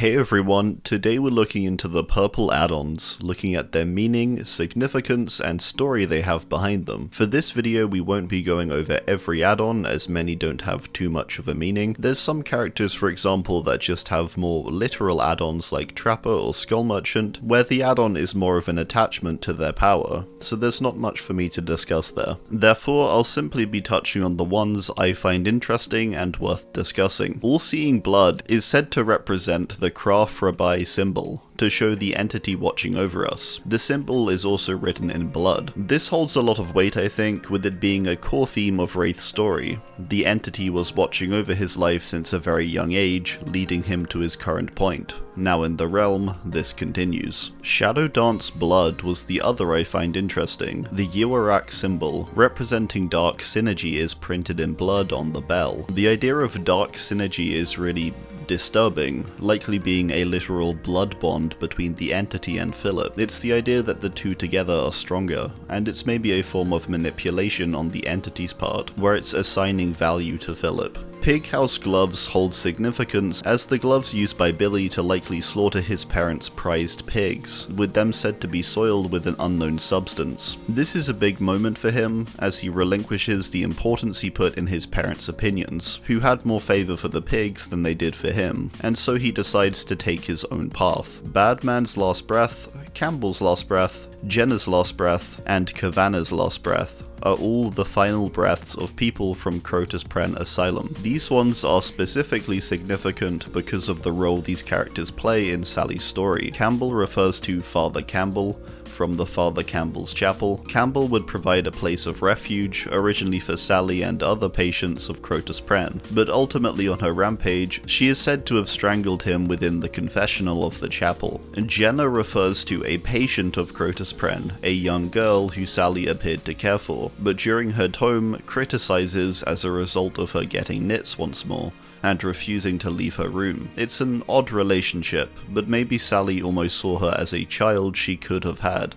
Hey everyone, today we're looking into the purple add-ons, looking at their meaning, significance, and story they have behind them. For this video we won't be going over every add-on, as many don't have too much of a meaning. There's some characters, for example, that just have more literal add-ons like Trapper or Skull Merchant, where the add-on is more of an attachment to their power, so there's not much for me to discuss there. Therefore, I'll simply be touching on the ones I find interesting and worth discussing. All-Seeing Blood is said to represent the Krafrabai symbol, to show the entity watching over us. The symbol is also written in blood. This holds a lot of weight, I think, with it being a core theme of Wraith's story. The entity was watching over his life since a very young age, leading him to his current point. Now in the realm, this continues. Shadow Dance Blood was the other I find interesting. The Yuarak symbol, representing dark synergy, is printed in blood on the bell. The idea of dark synergy is really disturbing, likely being a literal blood bond between the entity and Philip. It's the idea that the two together are stronger, and it's maybe a form of manipulation on the entity's part, where it's assigning value to Philip. Pighouse Gloves hold significance as the gloves used by Billy to likely slaughter his parents' prized pigs, with them said to be soiled with an unknown substance. This is a big moment for him, as he relinquishes the importance he put in his parents' opinions, who had more favour for the pigs than they did for him, and so he decides to take his own path. Badman's last breath, Campbell's last breath, Jenna's last breath, and Kavanagh's last breath are all the final breaths of people from Crotus Pren Asylum. These ones are specifically significant because of the role these characters play in Sally's story. Campbell refers to Father Campbell, from the Father Campbell's chapel. Campbell would provide a place of refuge, originally for Sally and other patients of Crotus Pren, but ultimately on her rampage, she is said to have strangled him within the confessional of the chapel. Jenna refers to a patient of Crotus Pren, a young girl who Sally appeared to care for, but during her tome criticizes as a result of her getting nits once more, and refusing to leave her room. It's an odd relationship, but maybe Sally almost saw her as a child she could have had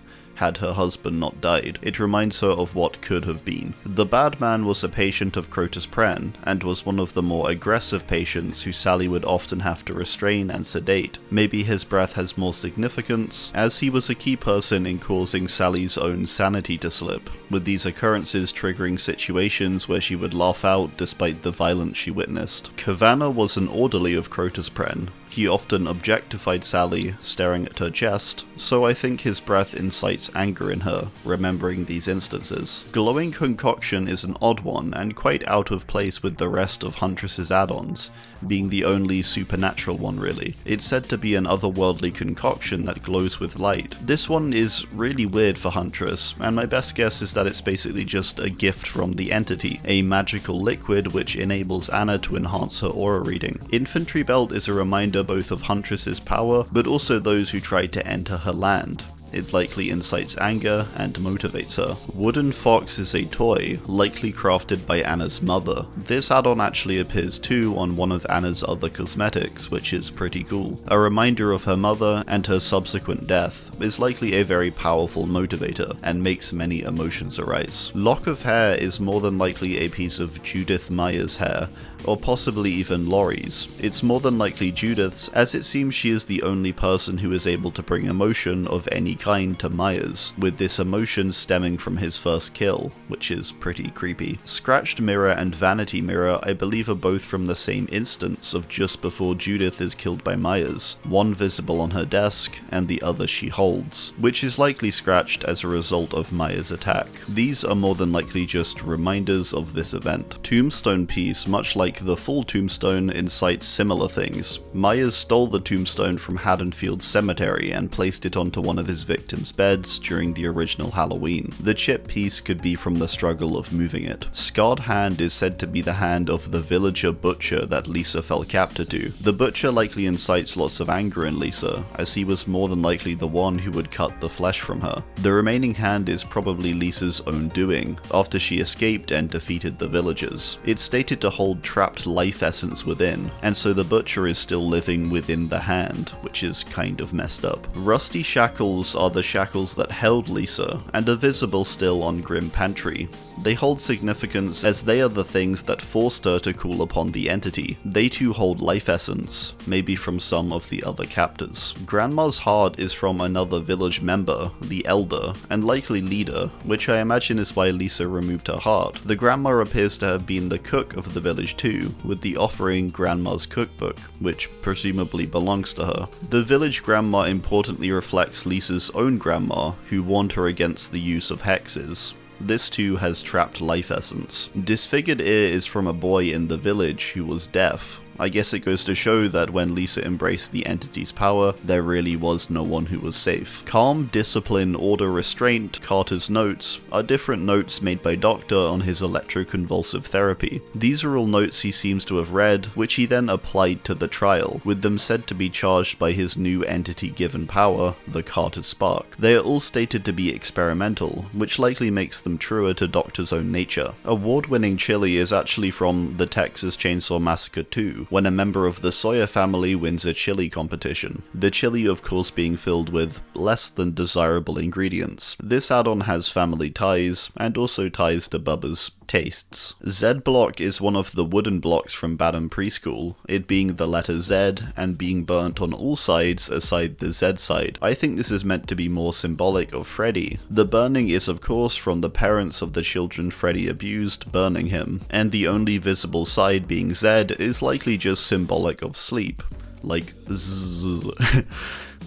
her husband not died. It reminds her of what could have been. The bad man was a patient of Crotus Pren, and was one of the more aggressive patients who Sally would often have to restrain and sedate. Maybe his breath has more significance, as he was a key person in causing Sally's own sanity to slip, with these occurrences triggering situations where she would laugh out despite the violence she witnessed. Kavanagh was an orderly of Crotus Pren. He often objectified Sally, staring at her chest, so I think his breath incites anger in her, remembering these instances. Glowing Concoction is an odd one, and quite out of place with the rest of Huntress's add-ons, being the only supernatural one really. It's said to be an otherworldly concoction that glows with light. This one is really weird for Huntress, and my best guess is that it's basically just a gift from the entity, a magical liquid which enables Anna to enhance her aura reading. Infantry Belt is a reminder both of Huntress's power, but also those who try to enter her land. It likely incites anger and motivates her. Wooden Fox is a toy, likely crafted by Anna's mother. This add-on actually appears too on one of Anna's other cosmetics, which is pretty cool. A reminder of her mother and her subsequent death is likely a very powerful motivator, and makes many emotions arise. Lock of Hair is more than likely a piece of Judith Meyer's hair, or possibly even Laurie's. It's more than likely Judith's, as it seems she is the only person who is able to bring emotion of any kind to Myers, with this emotion stemming from his first kill, which is pretty creepy. Scratched Mirror and Vanity Mirror I believe are both from the same instance of just before Judith is killed by Myers, one visible on her desk and the other she holds, which is likely scratched as a result of Myers' attack. These are more than likely just reminders of this event. Tombstone Piece, much like the full tombstone, incites similar things. Myers stole the tombstone from Haddonfield Cemetery and placed it onto one of his victims' beds during the original Halloween. The chip piece could be from the struggle of moving it. Scarred Hand is said to be the hand of the villager butcher that Lisa fell captive to. The butcher likely incites lots of anger in Lisa, as he was more than likely the one who would cut the flesh from her. The remaining hand is probably Lisa's own doing, after she escaped and defeated the villagers. It's stated to hold trapped life essence within, and so the butcher is still living within the hand, which is kind of messed up. Rusty Shackles Shackles are the shackles that held Lisa, and are visible still on Grim Pantry. They hold significance as they are the things that forced her to call upon the entity. They too hold life essence, maybe from some of the other captors. Granma's heart is from another village member, the Elder, and likely leader, which I imagine is why Lisa removed her heart. The Granma appears to have been the cook of the village too, with the offering Granma's cookbook, which presumably belongs to her. The village Granma importantly reflects Lisa's own grandma, who warned her against the use of hexes. This too has trapped life essence. Disfigured Ear is from a boy in the village who was deaf. I guess it goes to show that when Lisa embraced the entity's power, there really was no one who was safe. Calm, Discipline, Order, Restraint, Carter's notes, are different notes made by Doctor on his electroconvulsive therapy. These are all notes he seems to have read, which he then applied to the trial, with them said to be charged by his new entity-given power, the Carter Spark. They are all stated to be experimental, which likely makes them truer to Doctor's own nature. Award-winning Chilli is actually from the Texas Chainsaw Massacre 2, when a member of the Sawyer family wins a chili competition, the chili of course being filled with less than desirable ingredients. This add-on has family ties, and also ties to Bubba's tastes. Z-Block is one of the wooden blocks from Badham Preschool, it being the letter Z and being burnt on all sides aside the Z side. I think this is meant to be more symbolic of Freddy. The burning is of course from the parents of the children Freddy abused burning him, and the only visible side being Z is likely just symbolic of sleep, like zzz.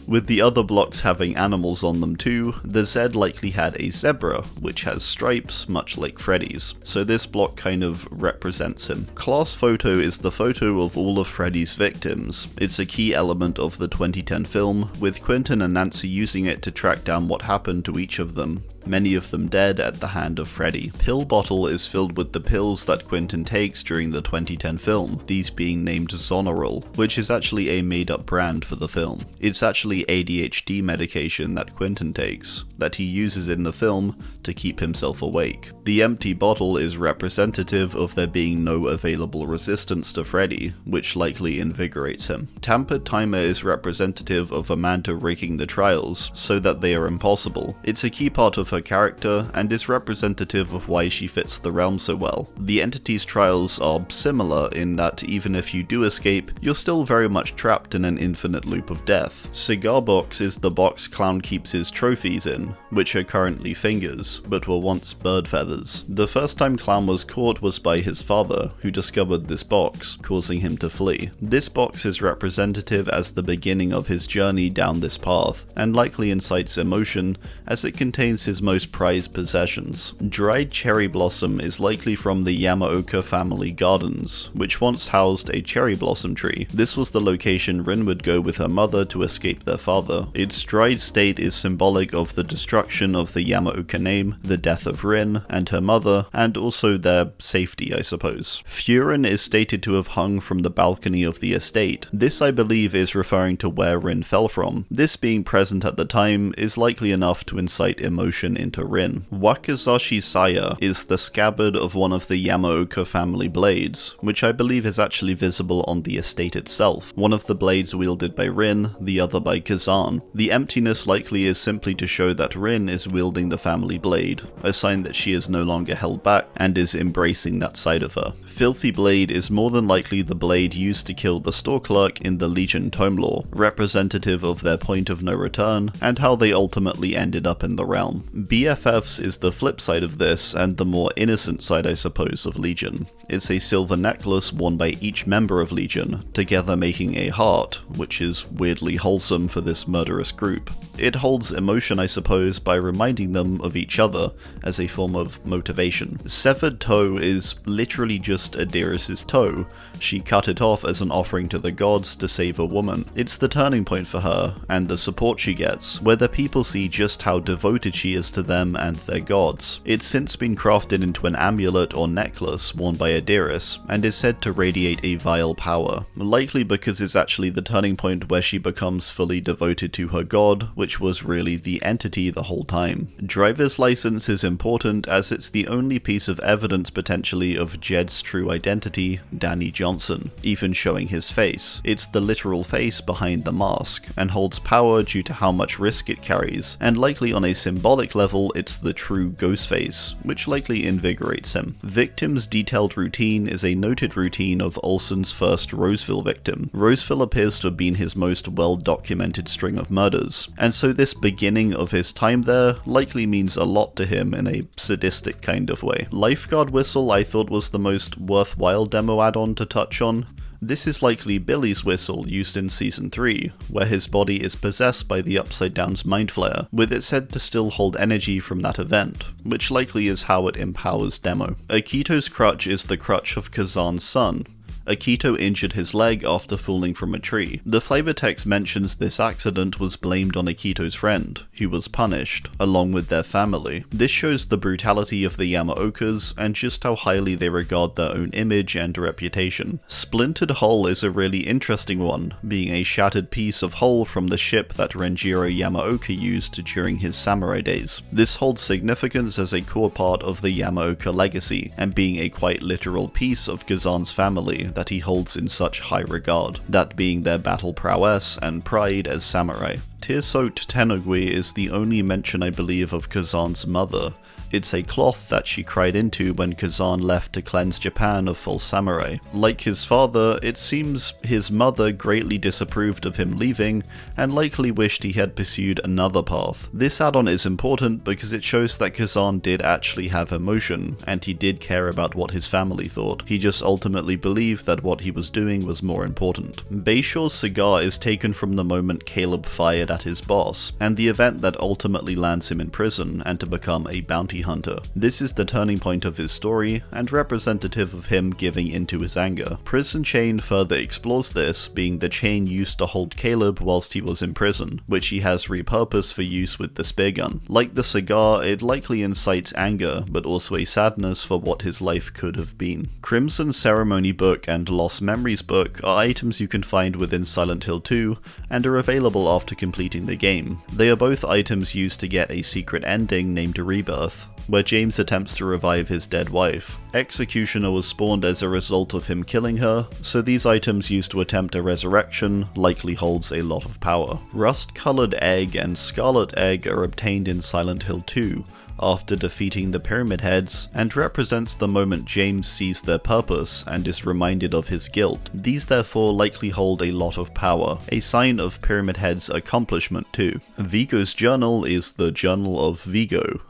With the other blocks having animals on them too, the Z likely had a zebra, which has stripes, much like Freddy's, so this block kind of represents him. Class photo is the photo of all of Freddy's victims. It's a key element of the 2010 film, with Quentin and Nancy using it to track down what happened to each of them, many of them dead at the hand of Freddy. Pill bottle is filled with the pills that Quentin takes during the 2010 film, these being named Zonorol, which is actually a made-up brand for the film. It's actually ADHD medication that Quentin takes, that he uses in the film to keep himself awake. The empty bottle is representative of there being no available resistance to Freddy, which likely invigorates him. Tampered Timer is representative of Amanda rigging the trials, so that they are impossible. It's a key part of her character, and is representative of why she fits the realm so well. The entity's trials are similar in that even if you do escape, you're still very much trapped in an infinite loop of death. Cigar Box is the box Clown keeps his trophies in, which are currently fingers, but were once bird feathers. The first time Clown was caught was by his father, who discovered this box, causing him to flee. This box is representative as the beginning of his journey down this path, and likely incites emotion, as it contains his most prized possessions. Dried cherry blossom is likely from the Yamaoka family gardens, which once housed a cherry blossom tree. This was the location Rin would go with her mother to escape their father. Its dried state is symbolic of the destruction of the Yamaoka name, the death of Rin and her mother, and also their safety, I suppose. Furin is stated to have hung from the balcony of the estate. This, I believe, is referring to where Rin fell from. This being present at the time is likely enough to incite emotion into Rin. Wakizashi Saya is the scabbard of one of the Yamaoka family blades, which I believe is actually visible on the estate itself. One of the blades wielded by Rin, the other by Kazan. The emptiness likely is simply to show that Rin is wielding the family blade, a sign that she is no longer held back and is embracing that side of her. Filthy Blade is more than likely the blade used to kill the store clerk in the Legion tome lore, representative of their point of no return and how they ultimately ended up in the realm. BFFs is the flip side of this, and the more innocent side, I suppose, of Legion. It's a silver necklace worn by each member of Legion, together making a heart, which is weirdly wholesome for this murderous group. It holds emotion, I suppose, by reminding them of each other as a form of motivation. Severed Toe is literally just Adiris's toe. She cut it off as an offering to the gods to save a woman. It's the turning point for her, and the support she gets, where the people see just how devoted she is to them and their gods. It's since been crafted into an amulet or necklace worn by Adiris, and is said to radiate a vile power, likely because it's actually the turning point where she becomes fully devoted to her god, which was really the entity the whole time. Driver's license is important as it's the only piece of evidence potentially of Jed's true identity, Danny Johnson, even showing his face. It's the literal face behind the mask, and holds power due to how much risk it carries, and likely on a symbolic level it's the true ghost face, which likely invigorates him. Victim's detailed routine is a noted routine of Olsen's first Roseville victim. Roseville appears to have been his most well-documented string of murders, and so this beginning of his time there likely means a lot to him in a sadistic kind of way. Lifeguard Whistle I thought was the most worthwhile demo add-on to touch on. This is likely Billy's whistle used in Season 3, where his body is possessed by the Upside Down's Mind Flayer, with it said to still hold energy from that event, which likely is how it empowers Demo. Akito's crutch is the crutch of Kazan's son. Akito injured his leg after falling from a tree. The flavor text mentions this accident was blamed on Akito's friend, who was punished, along with their family. This shows the brutality of the Yamaokas, and just how highly they regard their own image and reputation. Splintered Hull is a really interesting one, being a shattered piece of hull from the ship that Renjiro Yamaoka used during his samurai days. This holds significance as a core part of the Yamaoka legacy, and being a quite literal piece of Kazan's family that he holds in such high regard, that being their battle prowess and pride as samurai. Tear-soaked Tenugui is the only mention I believe of Kazan's mother. It's a cloth that she cried into when Kazan left to cleanse Japan of false samurai. Like his father, it seems his mother greatly disapproved of him leaving, and likely wished he had pursued another path. This add-on is important because it shows that Kazan did actually have emotion, and he did care about what his family thought. He just ultimately believed that what he was doing was more important. Bayshore's cigar is taken from the moment Caleb fired at his boss, and the event that ultimately lands him in prison and to become a bounty hunter. This is the turning point of his story, and representative of him giving into his anger. Prison Chain further explores this, being the chain used to hold Caleb whilst he was in prison, which he has repurposed for use with the spear gun. Like the cigar, it likely incites anger, but also a sadness for what his life could have been. Crimson Ceremony Book and Lost Memories Book are items you can find within Silent Hill 2, and are available after completing the game. They are both items used to get a secret ending named Rebirth, where James attempts to revive his dead wife. Executioner was spawned as a result of him killing her, so these items used to attempt a resurrection likely holds a lot of power. Rust-colored Egg and Scarlet Egg are obtained in Silent Hill 2, after defeating the Pyramid Heads, and represents the moment James sees their purpose and is reminded of his guilt. These therefore likely hold a lot of power, a sign of Pyramid Head's accomplishment too. Vigo's journal is the Journal of Vigo,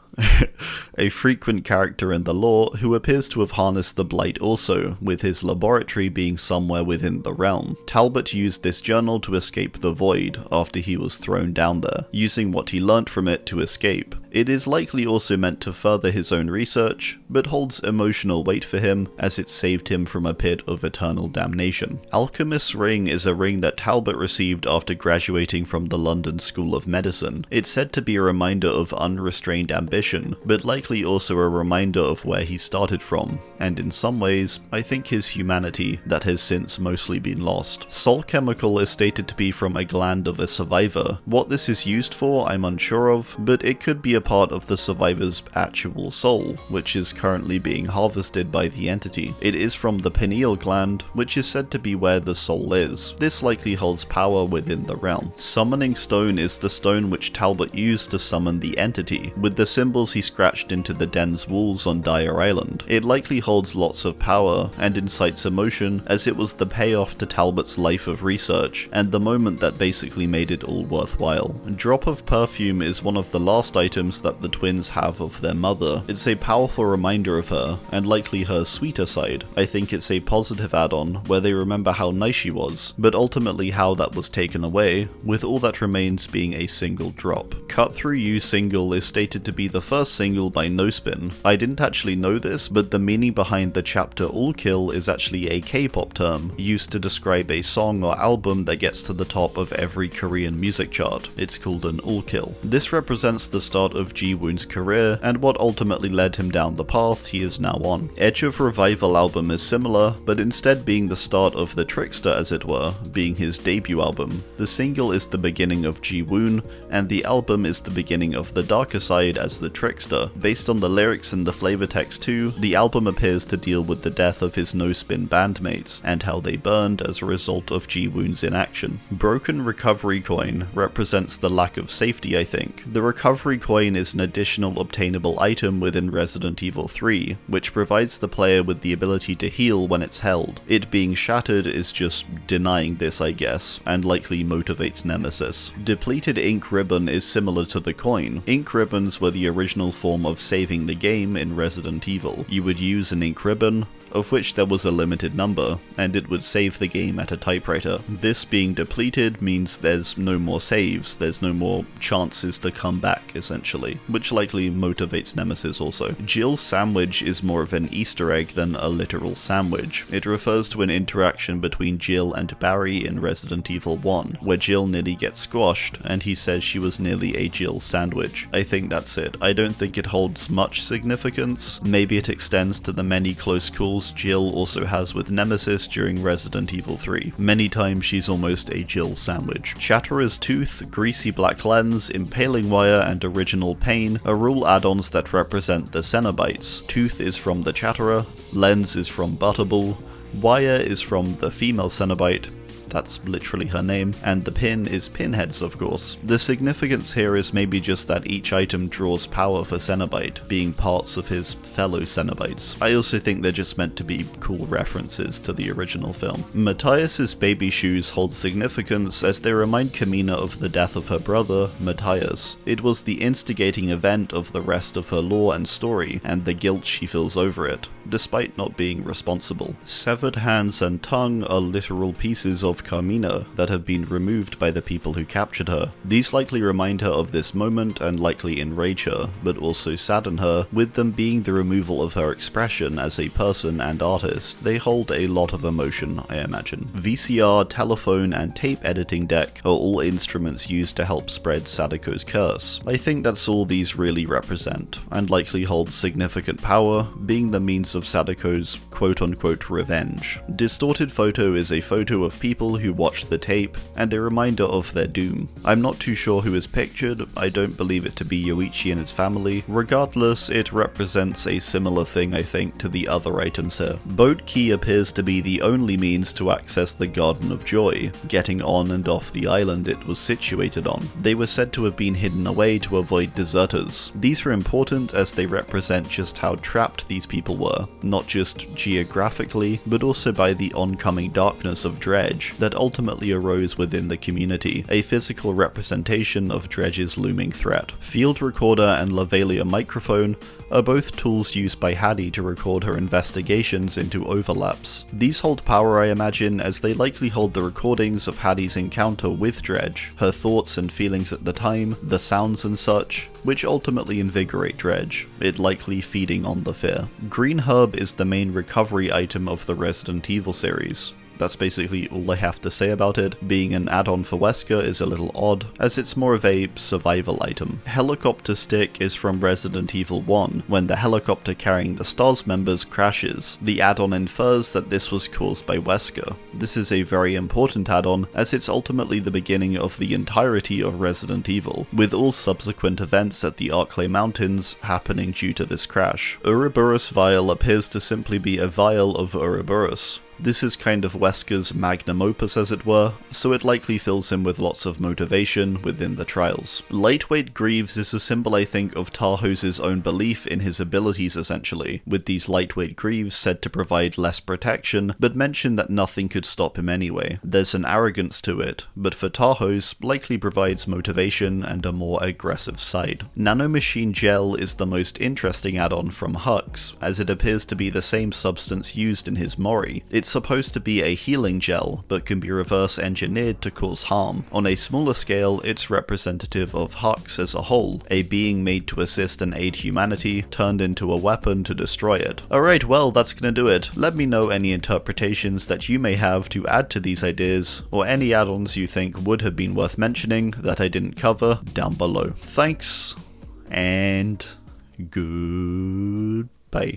a frequent character in the lore who appears to have harnessed the Blight also, with his laboratory being somewhere within the realm. Talbot used this journal to escape the Void after he was thrown down there, using what he learnt from it to escape. It is likely also meant to further his own research, but holds emotional weight for him as it saved him from a pit of eternal damnation. Alchemist's ring is a ring that Talbot received after graduating from the London School of Medicine. It's said to be a reminder of unrestrained ambition, but likely also a reminder of where he started from, and in some ways, I think his humanity that has since mostly been lost. Soul Chemical is stated to be from a gland of a survivor. What this is used for, I'm unsure of, but it could be a part of the survivor's actual soul, which is currently being harvested by the entity. It is from the pineal gland, which is said to be where the soul is. This likely holds power within the realm. Summoning Stone is the stone which Talbot used to summon the entity, with the symbols he scratched into the den's walls on Dyer Island. It likely holds lots of power, and incites emotion, as it was the payoff to Talbot's life of research, and the moment that basically made it all worthwhile. Drop of Perfume is one of the last items that the twins have of their mother. It's a powerful reminder of her, and likely her sweeter side. I think it's a positive add-on, where they remember how nice she was, but ultimately how that was taken away, with all that remains being a single drop. Cut Thru U Single is stated to be the first single by No Spin. I didn't actually know this, but the meaning behind the chapter All Kill is actually a K-pop term, used to describe a song or album that gets to the top of every Korean music chart. It's called an All Kill. This represents the start of Ji-Woon's career and what ultimately led him down the path he is now on. Edge of Revival album is similar, but instead being the start of the Trickster as it were, being his debut album. The single is the beginning of Ji-Woon, and the album is the beginning of the darker side as the Trickster. Based on the lyrics and the flavor text too, the album appears to deal with the death of his no-spin bandmates, and how they burned as a result of Ji-Woon's inaction. Broken Recovery Coin represents the lack of safety, I think. The Recovery Coin is an additional obtainable item within Resident Evil 3, which provides the player with the ability to heal when it's held. It being shattered is just denying this, I guess, and likely motivates Nemesis. Depleted Ink Ribbon is similar to the coin. Ink ribbons were the original form of saving the game in Resident Evil. You would use an ink ribbon, of which there was a limited number, and it would save the game at a typewriter. This being depleted means there's no more saves, there's no more chances to come back, essentially, which likely motivates Nemesis also. Jill's sandwich is more of an Easter egg than a literal sandwich. It refers to an interaction between Jill and Barry in Resident Evil 1, where Jill nearly gets squashed, and he says she was nearly a Jill sandwich. I think that's it. I don't think it holds much significance. Maybe it extends to the many close calls Jill also has with Nemesis during Resident Evil 3. Many times she's almost a Jill sandwich. Chatterer's Tooth, Greasy Black Lens, Impaling Wire, and Original Pain are all add-ons that represent the Cenobites. Tooth is from the Chatterer, Lens is from Butterball, Wire is from the female Cenobite, that's literally her name, and the pin is Pinheads, of course. The significance here is maybe just that each item draws power for Cenobite, being parts of his fellow Cenobites. I also think they're just meant to be cool references to the original film. Matthias's baby shoes hold significance as they remind Kamina of the death of her brother, Matthias. It was the instigating event of the rest of her lore and story, and the guilt she feels over it, despite not being responsible. Severed hands and tongue are literal pieces of Carmina that have been removed by the people who captured her. These likely remind her of this moment and likely enrage her, but also sadden her, with them being the removal of her expression as a person and artist. They hold a lot of emotion, I imagine. VCR, telephone, and tape editing deck are all instruments used to help spread Sadako's curse. I think that's all these really represent, and likely hold significant power, being the means of Sadako's quote-unquote revenge. Distorted Photo is a photo of people who watched the tape, and a reminder of their doom. I'm not too sure who is pictured, I don't believe it to be Yoichi and his family. Regardless, it represents a similar thing, I think, to the other items here. Boat Key appears to be the only means to access the Garden of Joy, getting on and off the island it was situated on. They were said to have been hidden away to avoid deserters. These are important as they represent just how trapped these people were, not just geographically, but also by the oncoming darkness of Dredge that ultimately arose within the community, a physical representation of Dredge's looming threat. Field Recorder and Lavalier Microphone are both tools used by Haddie to record her investigations into overlaps. These hold power, I imagine, as they likely hold the recordings of Haddie's encounter with Dredge, her thoughts and feelings at the time, the sounds and such, which ultimately invigorate Dredge, it likely feeding on the fear. Green Herb is the main recovery item of the Resident Evil series. That's basically all I have to say about it. Being an add-on for Wesker is a little odd, as it's more of a survival item. Helicopter Stick is from Resident Evil 1, when the helicopter carrying the STARS members crashes. The add-on infers that this was caused by Wesker. This is a very important add-on, as it's ultimately the beginning of the entirety of Resident Evil, with all subsequent events at the Arklay Mountains happening due to this crash. Uroboros Vial appears to simply be a vial of Uroboros. This is kind of Wesker's magnum opus, as it were, so it likely fills him with lots of motivation within the trials. Lightweight Greaves is a symbol, I think, of Tarhos's own belief in his abilities, essentially, with these lightweight greaves said to provide less protection, but mention that nothing could stop him anyway. There's an arrogance to it, but for Tarhos, likely provides motivation and a more aggressive side. Nanomachine Gel is the most interesting add-on from Hux, as it appears to be the same substance used in his Mori. It's supposed to be a healing gel, but can be reverse engineered to cause harm. On a smaller scale, it's representative of Hux as a whole, a being made to assist and aid humanity, turned into a weapon to destroy it. Alright, well, that's gonna do it. Let me know any interpretations that you may have to add to these ideas, or any add-ons you think would have been worth mentioning that I didn't cover down below. Thanks, and goodbye.